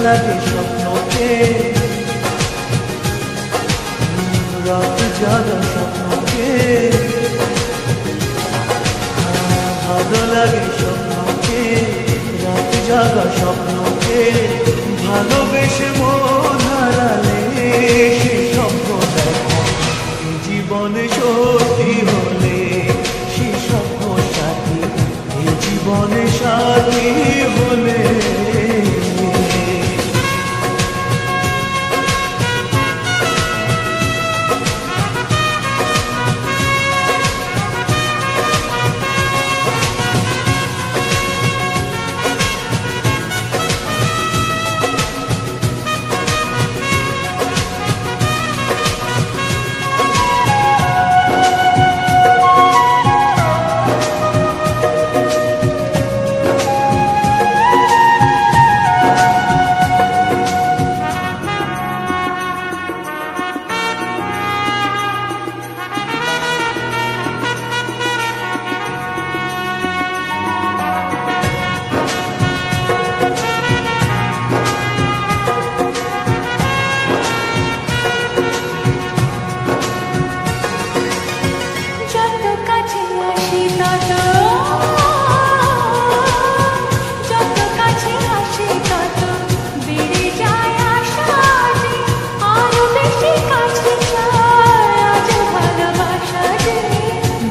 লাগে স্বপ্নকে রাত জাগা স্বপ্নকে ভালো লাগে স্বপ্নকে রাত জাগা স্বপ্নকে ভালোবেসে মন হারালে সে স্বপ্ন দেখা জীবনে সত্যি হলে সে স্বপ্ন সাথী এই জীবনে সাথী হলে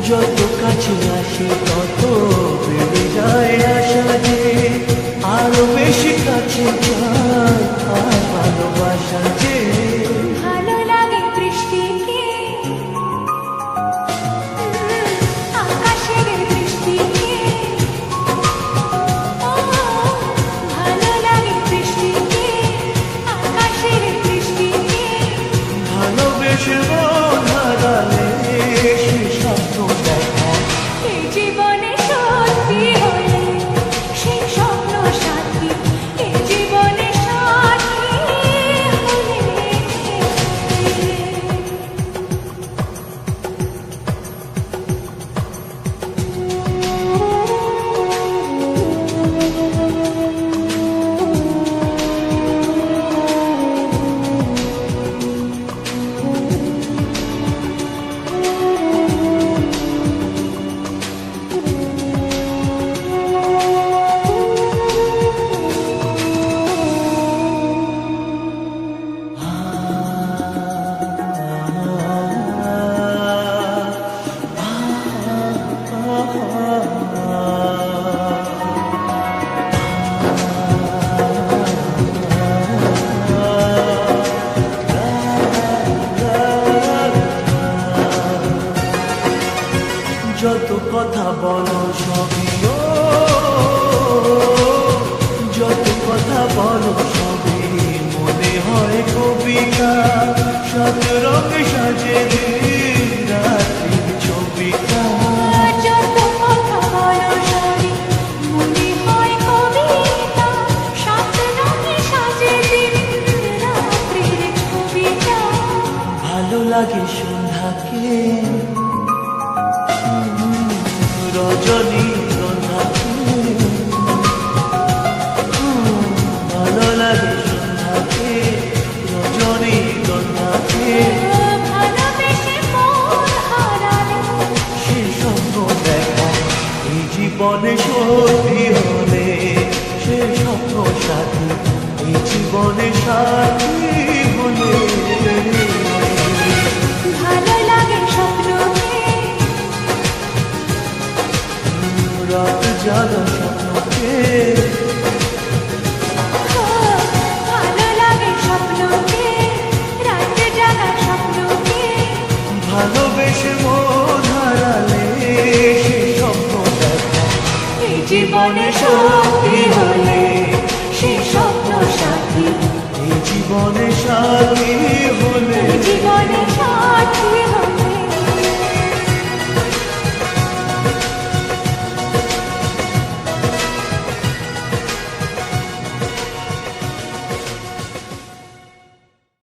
যত কাছে আসে তত বেড়ে যায় আশা যে আরো বেশি কাছে যায় আর ভালোবাসা যে ভালো লাগে বৃষ্টিকে আকাশের বৃষ্টিকে ভালো লাগে বৃষ্টিকে আকাশের বৃষ্টিকে ভালোবেসে মন হারালে সে স্বপ্ন দেখা এই জীবনে সত্যি হলে সেই স্বপ্ন সাথী এই জীবনে সাথী হলে যত কথা বলো সবই যত কথা বলো সবই মনে হয় কবিতা সাত রঙে সাজে দিন রাত্রির ছবিটা যত কথা বলো সবই মনে হয় কবিতা সাত রঙে সাজে দিন রাত্রির ছবিটা ভালো লাগে সন্ধ্যাকে রজনী সন্ধ্যাকে ভালো লাগে সন্ধ্যাকে রজনী সত্যি হলে সে স্বপ্ন সাথী এই জীবনে সাথী হলে জীবনে সাথী